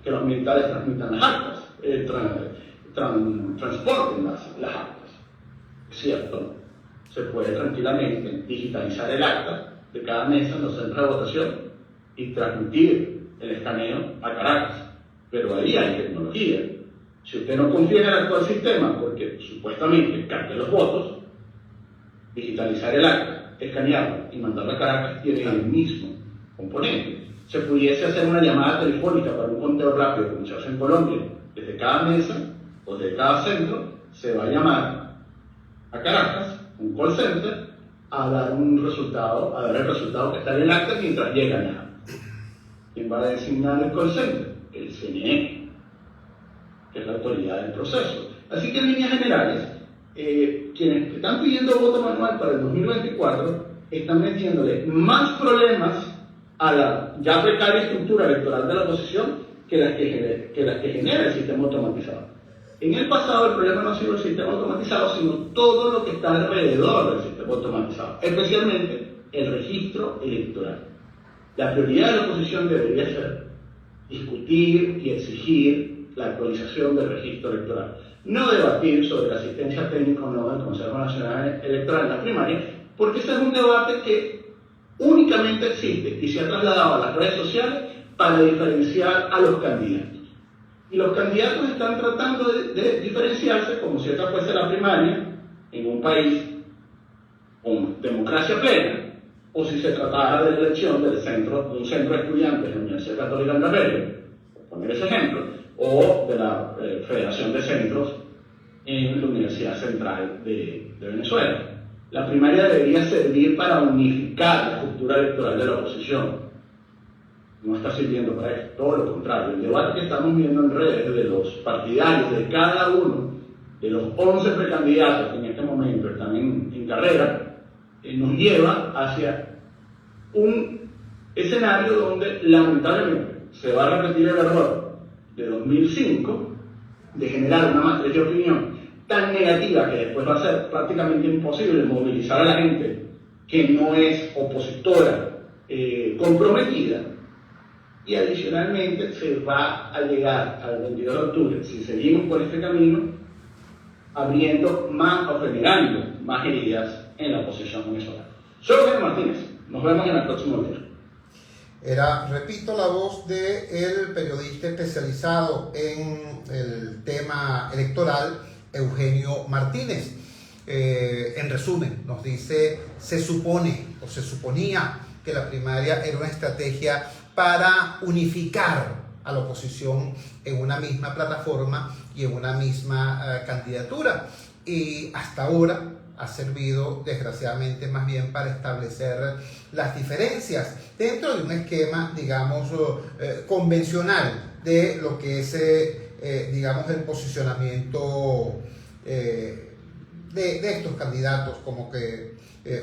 que los militares transmitan las actas, transporten las actas. Es cierto, se puede tranquilamente digitalizar el acta de cada mesa en los centros de votación y transmitir el escaneo a Caracas, pero ahí hay tecnología. Si usted no confía en el actual sistema, porque supuestamente capte los votos, digitalizar el acta, escanearlo y mandarlo a Caracas tiene el mismo componente. Se pudiese hacer una llamada telefónica para un conteo rápido, como se hace en Colombia, desde cada mesa o desde cada centro, se va a llamar a Caracas, un call center, a dar un resultado, a dar el resultado que está en el acta mientras llega la acta. ¿Quién va a designar el call center? El CNE, que es la autoridad del proceso. Así que en líneas generales, quienes están pidiendo voto manual para el 2024 están metiéndole más problemas a la ya precaria estructura electoral de la oposición que las que genera el sistema automatizado. En el pasado el problema no ha sido el sistema automatizado, sino todo lo que está alrededor del sistema automatizado, especialmente el registro electoral. La prioridad de la oposición debería ser discutir y exigir la actualización del registro electoral. No debatir sobre la asistencia técnica o no del Consejo Nacional Electoral en la primaria, porque ese es un debate que únicamente existe y se ha trasladado a las redes sociales para diferenciar a los candidatos. Y los candidatos están tratando de diferenciarse como si esta fuese la primaria en un país con democracia plena, o si se tratara de la elección de un centro de estudiantes de la Universidad Católica Andrés Bello, por poner ese ejemplo, o de la Federación de Centros en la Universidad Central de Venezuela. La primaria debería servir para unificar la estructura electoral de la oposición. No está sirviendo para eso, todo lo contrario. El debate que estamos viendo en redes de los partidarios de cada uno de los 11 precandidatos que en este momento están en carrera, nos lleva hacia un escenario donde lamentablemente se va a repetir el error de 2005 de generar una matriz de opinión tan negativa que después va a ser prácticamente imposible movilizar a la gente que no es opositora comprometida, y adicionalmente se va a llegar al 22 de octubre, si seguimos por este camino, abriendo más o generando más heridas en la oposición venezolana. Soy Eugenio Martínez, nos vemos en el próximo video. Era, repito, la voz del periodista especializado en el tema electoral, Eugenio Martínez. En resumen, nos dice, se supone o se suponía que la primaria era una estrategia para unificar a la oposición en una misma plataforma y en una misma candidatura. Y hasta ahora ha servido, desgraciadamente, más bien para establecer las diferencias dentro de un esquema, digamos, convencional de lo que es, digamos, el posicionamiento de estos candidatos, como que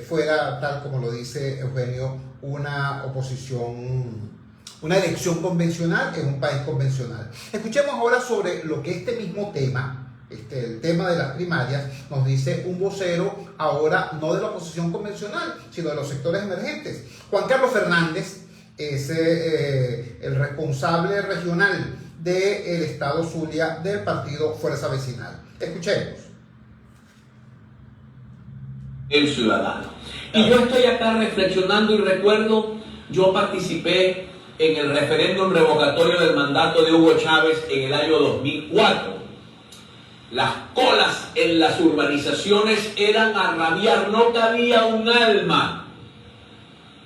fuera, tal como lo dice Eugenio, una oposición, una elección convencional en un país convencional. Escuchemos ahora sobre lo que este mismo tema, el tema de las primarias, nos dice un vocero ahora no de la oposición convencional, sino de los sectores emergentes. Juan Carlos Fernández es el responsable regional del estado Zulia del partido Fuerza Vecinal. Escuchemos. El ciudadano. Y yo estoy acá reflexionando y recuerdo, yo participé en el referéndum revocatorio del mandato de Hugo Chávez en el año 2004. Las colas en las urbanizaciones eran a rabiar, no cabía un alma.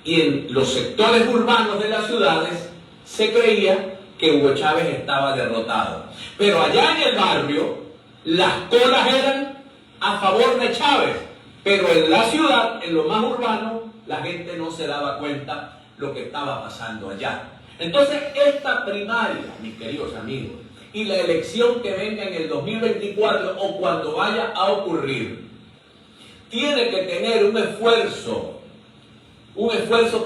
Y en los sectores urbanos de las ciudades se creía que Hugo Chávez estaba derrotado. Pero allá en el barrio, las colas eran a favor de Chávez. Pero en la ciudad, en lo más urbano, la gente no se daba cuenta lo que estaba pasando allá. Entonces, esta primaria, mis queridos amigos, y la elección que venga en el 2024 o cuando vaya a ocurrir, tiene que tener un esfuerzo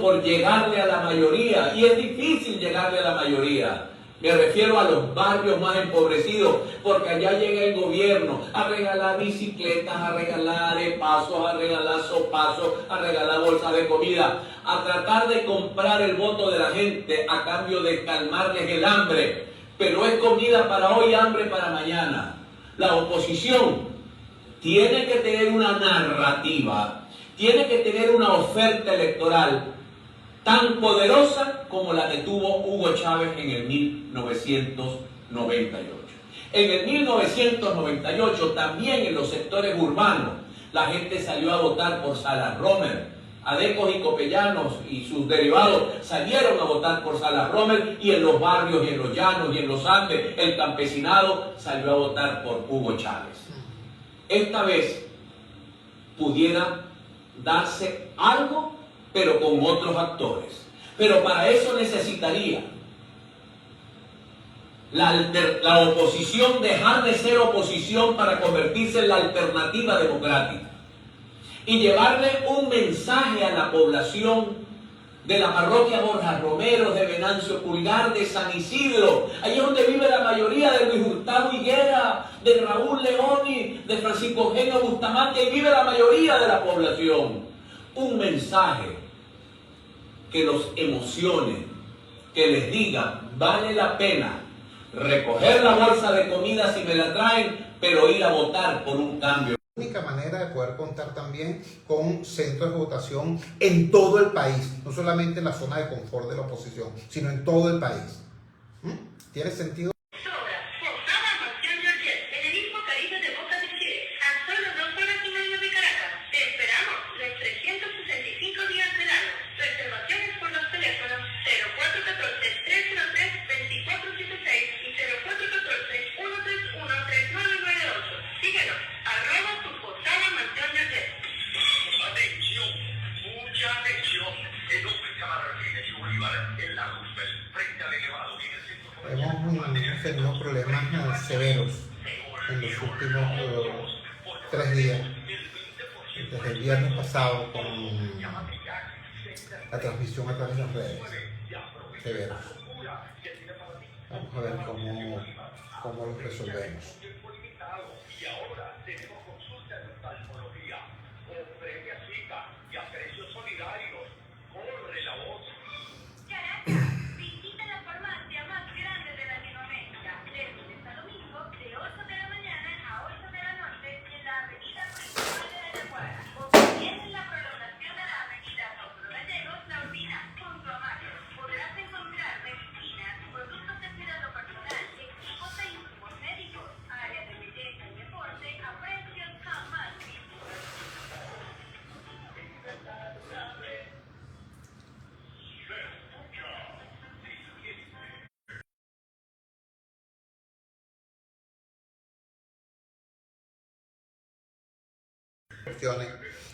por llegarle a la mayoría, y es difícil llegarle a la mayoría. Me refiero a los barrios más empobrecidos, porque allá llega el gobierno a regalar bicicletas, a regalar pasos, a regalar sopazos, a regalar bolsas de comida, a tratar de comprar el voto de la gente a cambio de calmarles el hambre. pero es comida para hoy, hambre para mañana. La oposición tiene que tener una narrativa, tiene que tener una oferta electoral tan poderosa como la que tuvo Hugo Chávez en el 1998. En el 1998 también en los sectores urbanos la gente salió a votar por Salas Romer. Adecos y copellanos y sus derivados salieron a votar por Salas Romer, y en los barrios y en los llanos y en los Andes el campesinado salió a votar por Hugo Chávez. Esta vez pudiera darse algo, pero con otros actores. Pero para eso necesitaría la oposición dejar de ser oposición para convertirse en la alternativa democrática y llevarle un mensaje a la población de la parroquia Borja Romero, de Venancio Pulgar, de San Isidro. Ahí es donde vive la mayoría, de Luis Gustavo Higuera, de Raúl Leoni, de Francisco Eugenio Bustamante. Ahí vive la mayoría de la población. Un mensaje que los emocione, que les diga: vale la pena recoger la bolsa de comida si me la traen, pero ir a votar por un cambio. La única manera de poder contar también con centros de votación en todo el país, no solamente en la zona de confort de la oposición, sino en todo el país. ¿Tiene sentido? Hemos tenido problemas severos en los últimos 3 días, desde el viernes pasado, con la transmisión a través de las redes. Severos. Vamos a ver cómo los resolvemos.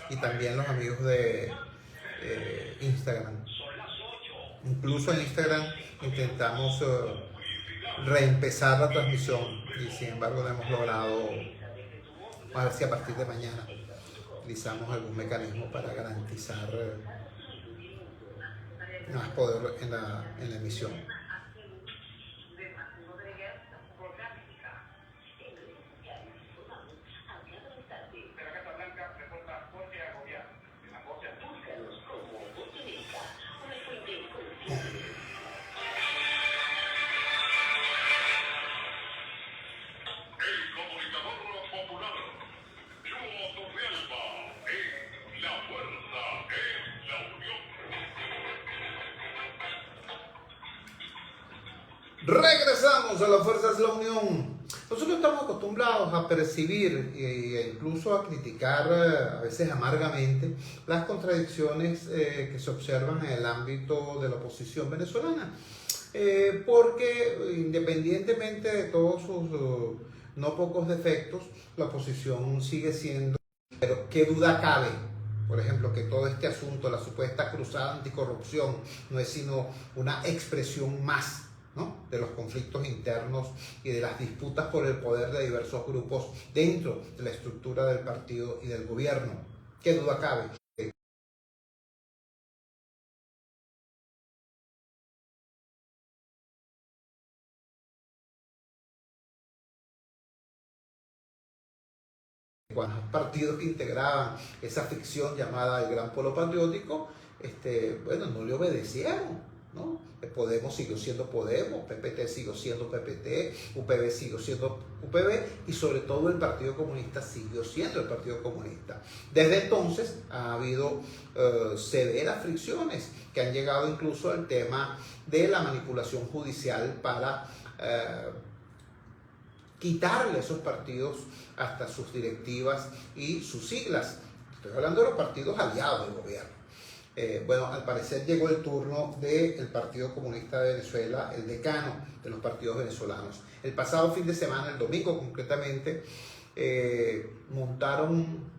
Y también los amigos de Instagram. Incluso en Instagram intentamos reempezar la transmisión y sin embargo no hemos logrado. A ver si a partir de mañana utilizamos algún mecanismo para garantizar más poder en la emisión. Regresamos a La Fuerza es la Unión. Nosotros estamos acostumbrados a percibir e incluso a criticar a veces amargamente las contradicciones que se observan en el ámbito de la oposición venezolana. Porque independientemente de todos sus no pocos defectos, la oposición sigue siendo, pero qué duda cabe, por ejemplo, que todo este asunto, la supuesta cruzada anticorrupción, no es sino una expresión más, ¿no?, de los conflictos internos y de las disputas por el poder de diversos grupos dentro de la estructura del partido y del gobierno. ¿Qué duda cabe? Cuando los partidos que integraban esa ficción llamada el Gran Polo Patriótico, bueno, no le obedecieron. ¿no? Podemos siguió siendo Podemos, PPT siguió siendo PPT, UPB siguió siendo UPB y sobre todo el Partido Comunista siguió siendo el Partido Comunista. Desde entonces ha habido severas fricciones que han llegado incluso al tema de la manipulación judicial para quitarle a esos partidos hasta sus directivas y sus siglas. Estoy hablando de los partidos aliados del gobierno. Bueno, al parecer llegó el turno del Partido Comunista de Venezuela, el decano de los partidos venezolanos. El pasado fin de semana, el domingo concretamente, montaron,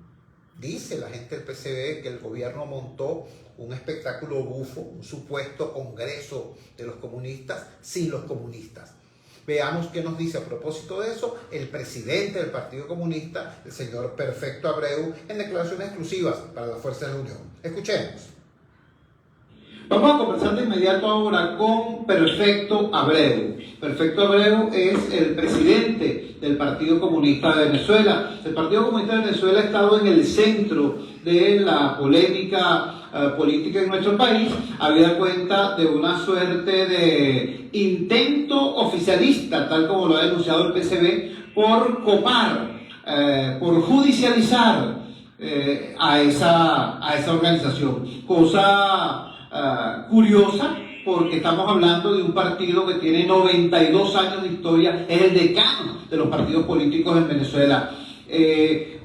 dice la gente del PCB, que el gobierno montó un espectáculo bufo, un supuesto congreso de los comunistas sin los comunistas. Veamos qué nos dice a propósito de eso el presidente del Partido Comunista, el señor Perfecto Abreu, en declaraciones exclusivas para la Fuerza de la Unión. Escuchemos. Vamos a conversar de inmediato ahora con Perfecto Abreu. Perfecto Abreu es el presidente del Partido Comunista de Venezuela. El Partido Comunista de Venezuela ha estado en el centro de la polémica política en nuestro país, habida cuenta de una suerte de intento oficialista, tal como lo ha denunciado el PCB, por copar, por judicializar a esa organización. Cosa curiosa, porque estamos hablando de un partido que tiene 92 años de historia, es el decano de los partidos políticos en Venezuela.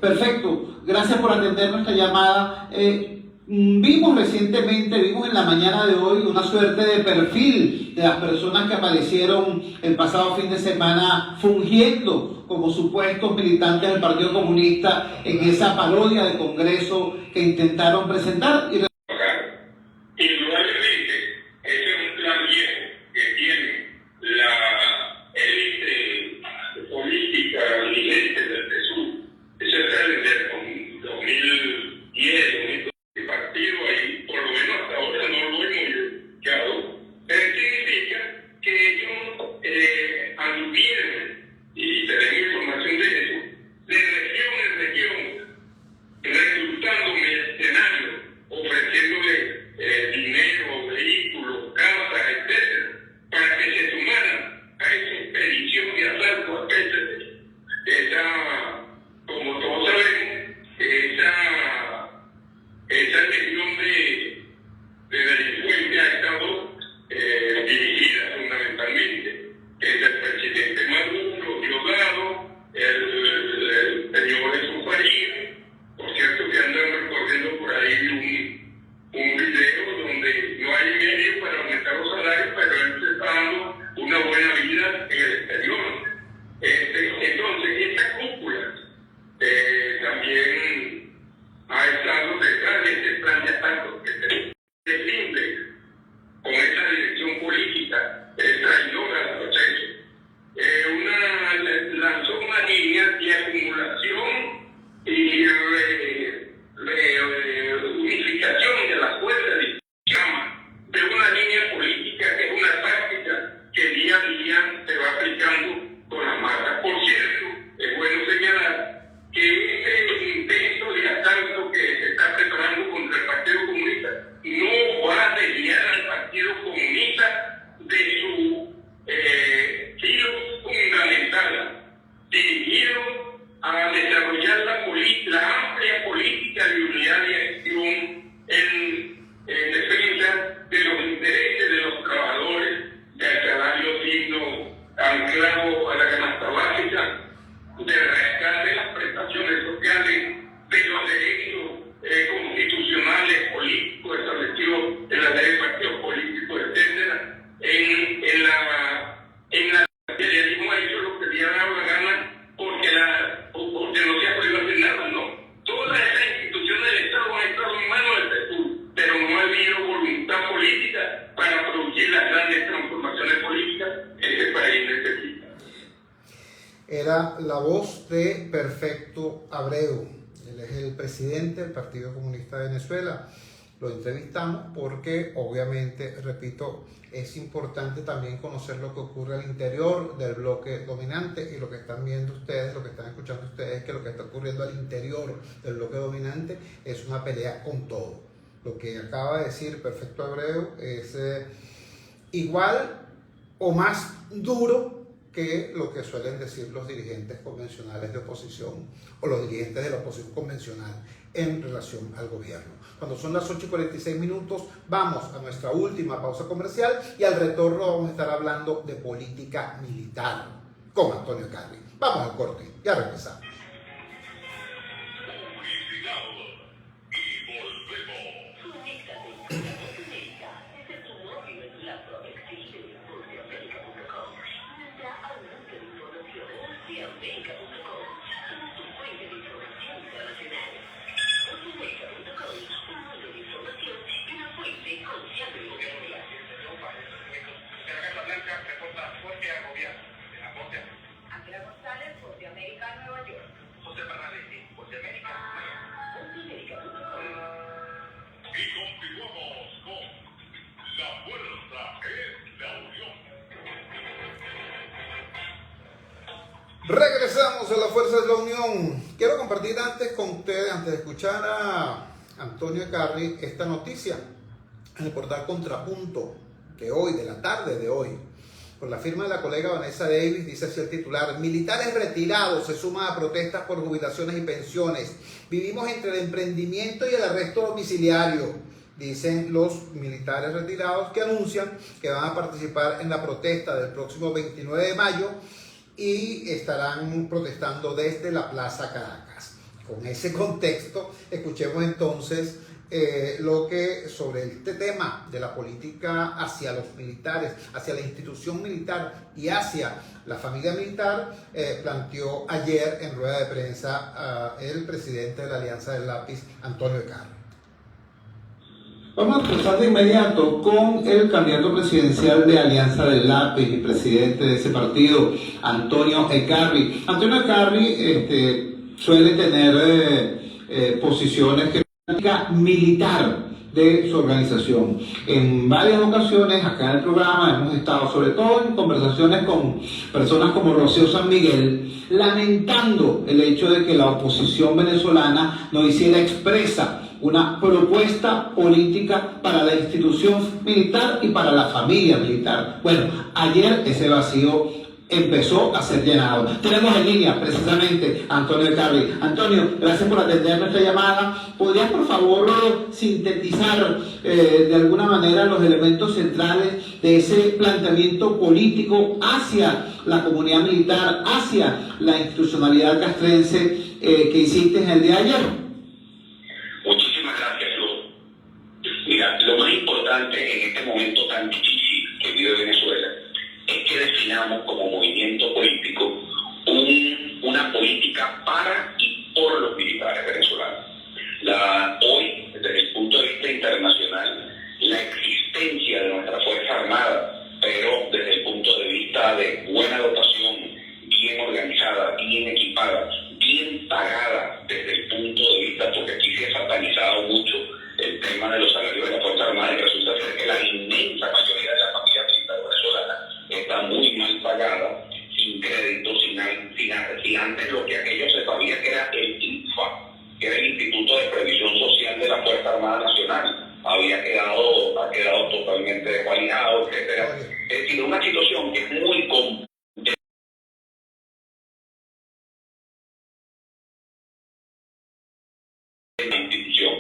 Perfecto, gracias por atender nuestra llamada. Vimos en la mañana de hoy una suerte de perfil de las personas que aparecieron el pasado fin de semana fungiendo como supuestos militantes del Partido Comunista en esa parodia de congreso que intentaron presentar. Indudablemente, ese es un plan viejo que tiene la élite política dirigente del PSUV. Eso es desde 2010, 2012, el partido ahí, por lo menos hasta ahora no lo hemos identificado. Significa que ellos anduvieron, y tenemos información de eso, de región en región, reclutando mercenarios, ofreciéndole dinero, vehículos, casas, etcétera, para que se sumaran a esa expedición de asalto a Pétare. Como todos sabemos, esa legión de delincuencia ha estado dirigida fundamentalmente desde el presidente Maduro, Diosdado, el señor Jesús Faría. Por cierto, que andan recorriendo por ahí un video donde no hay medio para aumentar los salarios, pero él se está dando una buena vida en el exterior. Entonces, esta cúpula también ha estado detrás de este plan de asalto que se defiende con esa dirección política traidora al proceso. Lanzó una línea de acumulación y unificación de las fuerzas de una línea política que es una táctica que día a día se va aplicando con la masa. Por cierto, es bueno señalar que ese intento de asalto que se está preparando contra el Partido Comunista no va a desviar al Partido Comunista de su giro fundamental, dirigido a desarrollar la amplia política de unidad y acción en defensa de los intereses de los trabajadores, del salario digno anclado a la canasta básica, del rescate de las prestaciones sociales, de los derechos constitucionales, políticos establecidos en la ley de partidos políticos, etcétera. En la materialismo ha hecho lo que le ha dado la gana porque no se ha podido hacer nada, ¿no? Todas esas instituciones del Estado han estado en manos del PSUV, pero no ha habido voluntad política para producir las grandes transformaciones políticas que este país necesita. Era la voz de Perfecto Abreu. Él es el presidente del Partido Comunista de Venezuela. Lo entrevistamos porque, obviamente, repito, es importante también conocer lo que ocurre al interior del bloque dominante, y lo que están viendo ustedes, lo que están escuchando ustedes, que lo que está ocurriendo al interior del bloque dominante es una pelea con todo. Lo que acaba de decir Perfecto Abreu es igual o más duro que lo que suelen decir los dirigentes convencionales de oposición o los dirigentes de la oposición convencional en relación al gobierno. Cuando son las 8:46, vamos a nuestra última pausa comercial y al retorno vamos a estar hablando de política militar con Antonio Carri. Vamos al corte, ya regresamos. Regresamos a la Fuerza de la Unión. Quiero compartir antes con ustedes, antes de escuchar a Antonio Carri, esta noticia en el portal Contrapunto, que hoy, de la tarde de hoy, por la firma de la colega Vanessa Davis, dice así el titular: militares retirados se suman a protestas por jubilaciones y pensiones. Vivimos entre el emprendimiento y el arresto domiciliario, dicen los militares retirados, que anuncian que van a participar en la protesta del próximo 29 de mayo y estarán protestando desde la Plaza Caracas. Con ese contexto, escuchemos entonces lo que sobre este tema de la política hacia los militares, hacia la institución militar y hacia la familia militar, planteó ayer en rueda de prensa el presidente de la Alianza del Lápiz, Antonio Carri. Vamos a empezar de inmediato con el candidato presidencial de Alianza del Lápiz y presidente de ese partido, Antonio Carri. Antonio Carri suele tener posiciones que militar de su organización. En varias ocasiones acá en el programa hemos estado, sobre todo en conversaciones con personas como Rocío San Miguel, lamentando el hecho de que la oposición venezolana no hiciera expresa una propuesta política para la institución militar y para la familia militar. Bueno, ayer ese vacío empezó a ser llenado. Tenemos en línea precisamente a Antonio Carri. Antonio, gracias por atender nuestra llamada. ¿Podrías por favor sintetizar de alguna manera los elementos centrales de ese planteamiento político hacia la comunidad militar, hacia la institucionalidad castrense que hiciste en el día de ayer? Muchísimas gracias, Luz. Mira, lo más importante en este momento tan difícil que vive Venezuela es que definamos como movimiento político una política para y por los militares venezolanos. Hoy, desde el punto de vista internacional, la existencia de nuestra Fuerza Armada, pero desde el punto de vista de buena dotación, bien organizada, bien equipada, bien pagada desde el punto de vista, porque aquí se ha satanizado mucho el tema de los salarios de la Fuerza Armada, y resulta ser que la inmensa mayoría de la familia militar venezolana está muy mal pagada, sin crédito, sin antes lo que aquello se sabía que era el INFA, que era el Instituto de Previsión Social de la Fuerza Armada Nacional. Ha quedado totalmente desvalijado, etcétera. Es decir, una situación que es muy compleja en la institución.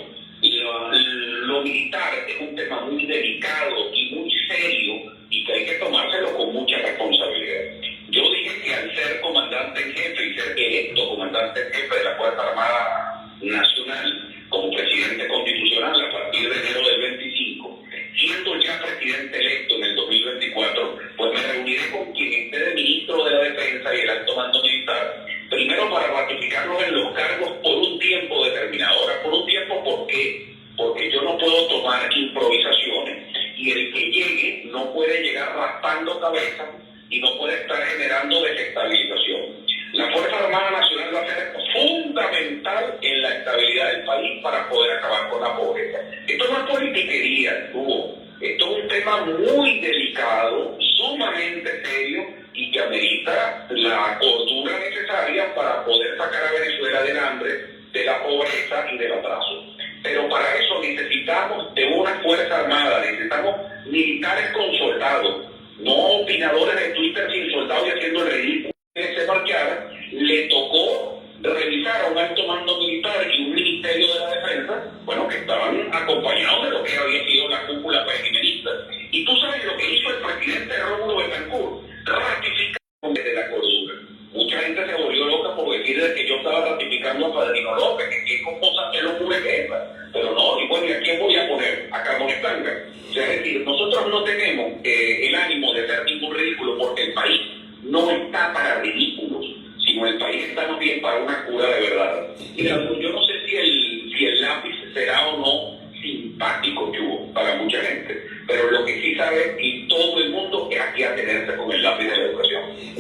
Lo militar es un tema muy delicado y muy serio, y que hay que tomárselo con mucha responsabilidad. Yo dije que al ser comandante en jefe y ser electo comandante en jefe de la Fuerza Armada Nacional como presidente constitucional a partir de enero del 25, siendo ya presidente electo en el 2024, pues me reuniré con quien esté de ministro de la Defensa y el alto mando militar, primero para ratificarlos en los cargos por un tiempo determinado. Ahora, por un tiempo, ¿por qué? Porque yo no puedo tomar improvisaciones, y el que llegue no puede llegar raspando cabeza y no puede estar generando desestabilización. La Fuerza Armada Nacional va a ser fundamental en la estabilidad del país para poder acabar con la pobreza. Esto no es politiquería, Hugo. Esto es un tema muy delicado, sumamente serio, y que amerita la cordura necesaria para poder sacar a Venezuela del hambre, de la pobreza y del atraso. Pero para eso necesitamos de una Fuerza Armada, necesitamos militares con soldados.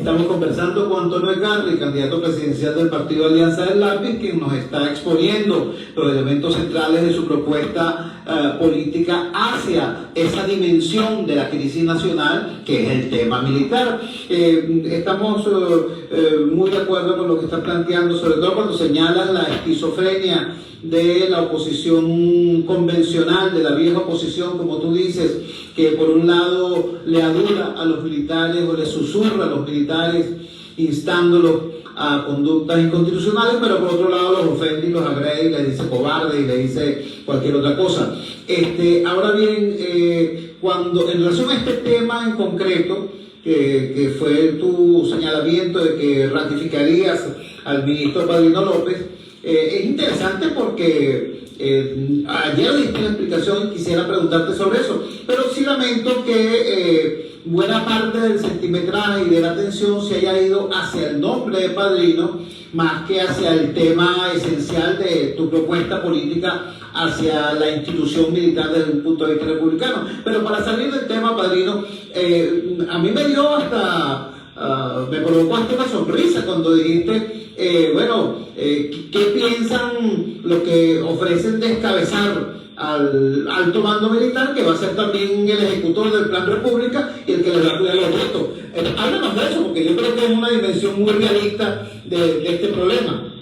Estamos conversando con Antonio Egarri, candidato presidencial del Partido Alianza del Lápiz, quien nos está exponiendo los elementos centrales de su propuesta política hacia esa dimensión de la crisis nacional, que es el tema militar. Estamos muy de acuerdo con lo que está planteando, sobre todo cuando señalan la esquizofrenia de la oposición convencional, de la vieja oposición, como tú dices, que por un lado le adula a los militares o le susurra a los militares instándolos a conductas inconstitucionales, pero por otro lado los ofende y los agrede y les dice cobarde y le dice cualquier otra cosa. Ahora bien, cuando en relación a este tema en concreto, que fue tu señalamiento de que ratificarías al ministro Padrino López, es interesante porque ayer diste una explicación y quisiera preguntarte sobre eso, pero sí lamento que buena parte del centimetraje y de la atención se haya ido hacia el nombre de Padrino más que hacia el tema esencial de tu propuesta política hacia la institución militar desde un punto de vista republicano. Pero para salir del tema, Padrino, a mí me dio hasta... me provocó hasta una sonrisa cuando dijiste, ¿qué piensan los que ofrecen descabezar al alto mando militar, que va a ser también el ejecutor del Plan República y el que le va a cuidar los votos? Háblanos de eso, porque yo creo que es una dimensión muy realista de este problema.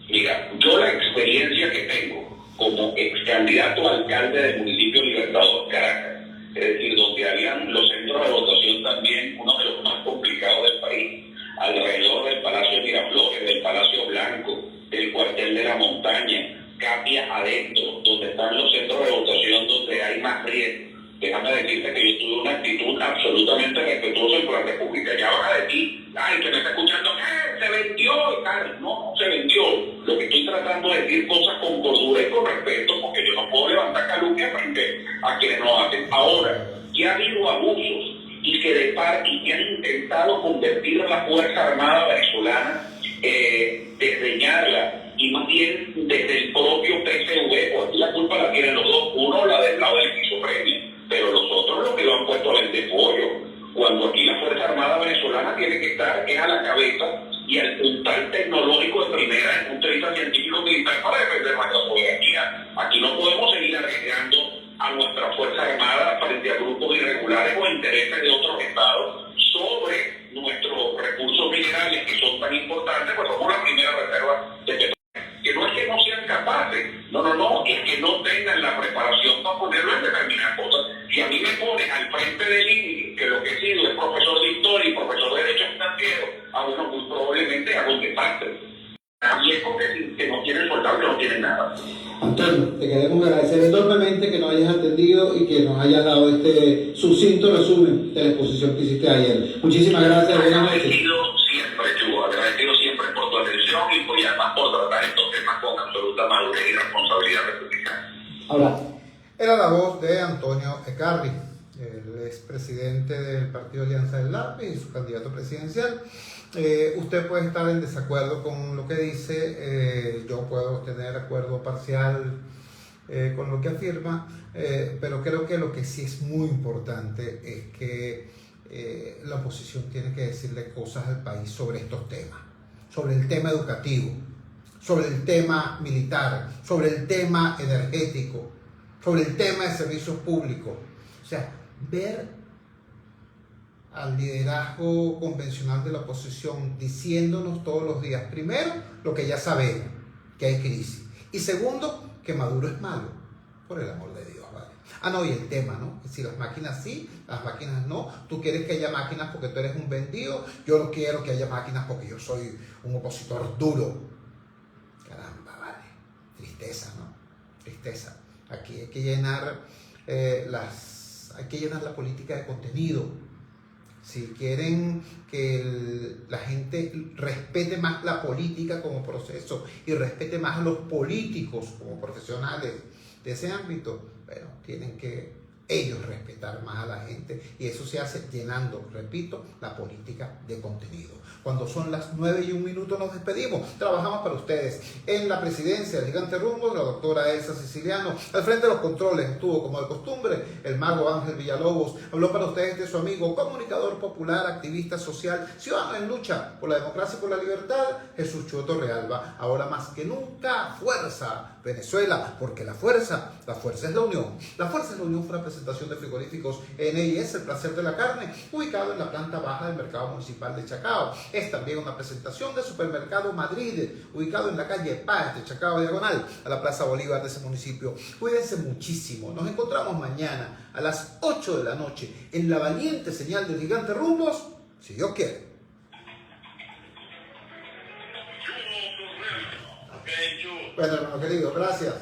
Mira, yo la experiencia que tengo como ex candidato a alcalde del municipio Libertador, Caracas, es decir, donde habían los centros de votación también, uno de los más complicados del país, alrededor del Palacio Miraflores, del Palacio Blanco, del Cuartel de la Montaña, Capia adentro, donde están los centros de votación, donde hay más riesgo. Déjame decirte que yo tuve una actitud absolutamente respetuosa en la República. Ya van a decir, ay, que me está escuchando, se vendió y tal. No, se vendió. Lo que estoy tratando de decir cosas con cordura y con respeto, porque yo no puedo levantar calumnia frente a quienes no hacen. Ahora, ya ha habido abusos y que han intentado convertir a la Fuerza Armada venezolana, desdeñarla, y más bien desde el propio PSV, porque la culpa la tienen los dos, uno la del lado del esquizofrenia, pero los otros los que lo han puesto a vender pollo, cuando aquí la Fuerza Armada venezolana tiene que estar a la cabeza y al puntal tecnológico de primera desde el punto de vista científico militar para defender nuestra soberanía. Aquí no podemos seguir arriesgando a nuestra Fuerza Armada frente a grupos irregulares o intereses de otros estados sobre nuestros recursos minerales, que son tan importantes, pues somos la primera reserva de petróleo. Que no es que no sean capaces, no, es que no tengan la preparación para ponerlo en determinadas cosas. Si a mí me pones al frente del INI, que lo que he sido es profesor de historia y profesor de derecho financiero, bueno, muy probablemente hago un desastre. Y es porque que no tienen soldados, que no tienen nada. Antonio, te queremos agradecer enormemente que nos hayas atendido y que nos hayas dado este sucinto resumen de la exposición que hiciste ayer. Muchísimas gracias, buenas noches. Agradecido siempre por tu atención y pues además por tratar estos temas con absoluta madurez y responsabilidad republicana. Ahora. Era la voz de Antonio Egarri, el expresidente del Partido Alianza del Lápiz y su candidato presidencial. Usted puede estar en desacuerdo con lo que dice, yo puedo tener acuerdo parcial con lo que afirma, pero creo que lo que sí es muy importante es que la oposición tiene que decirle cosas al país sobre estos temas, sobre el tema educativo, sobre el tema militar, sobre el tema energético, sobre el tema de servicios públicos. O sea, ver al liderazgo convencional de la oposición diciéndonos todos los días, primero, lo que ya sabemos, que hay crisis, y segundo, que Maduro es malo, por el amor de Dios, ¿vale? No, y el tema, ¿no? Si las máquinas sí, las máquinas no. Tú quieres que haya máquinas porque tú eres un vendido, yo no quiero que haya máquinas porque yo soy un opositor duro. Caramba, vale. Tristeza, ¿no? Tristeza. Aquí hay que llenar hay que llenar la política de contenido. Si quieren que la gente respete más la política como proceso y respete más a los políticos como profesionales de ese ámbito, bueno, tienen que ellos respetar más a la gente, y eso se hace llenando, repito, la política de contenido. Cuando son las 9:01 nos despedimos. Trabajamos para ustedes en la presidencia del Gigante Rumbos, la doctora Elsa Siciliano. Al frente de los controles estuvo, como de costumbre, el mago Ángel Villalobos. Habló para ustedes de su amigo, comunicador popular, activista social, ciudadano en lucha por la democracia y por la libertad, Jesús Chua Torrealba. Ahora más que nunca, fuerza Venezuela, porque la fuerza es la unión. La fuerza es la unión. Fue una presentación de Frigoríficos N.I.S., el placer de la carne, ubicado en la planta baja del Mercado Municipal de Chacao. Es también una presentación de Supermercado Madrid, ubicado en la calle Paz de Chacao, diagonal a la Plaza Bolívar de ese municipio. Cuídense muchísimo. Nos encontramos mañana a las 8 de la noche en la valiente señal del Gigante Rumbos, si Dios quiere. Bueno, hermano querido, gracias.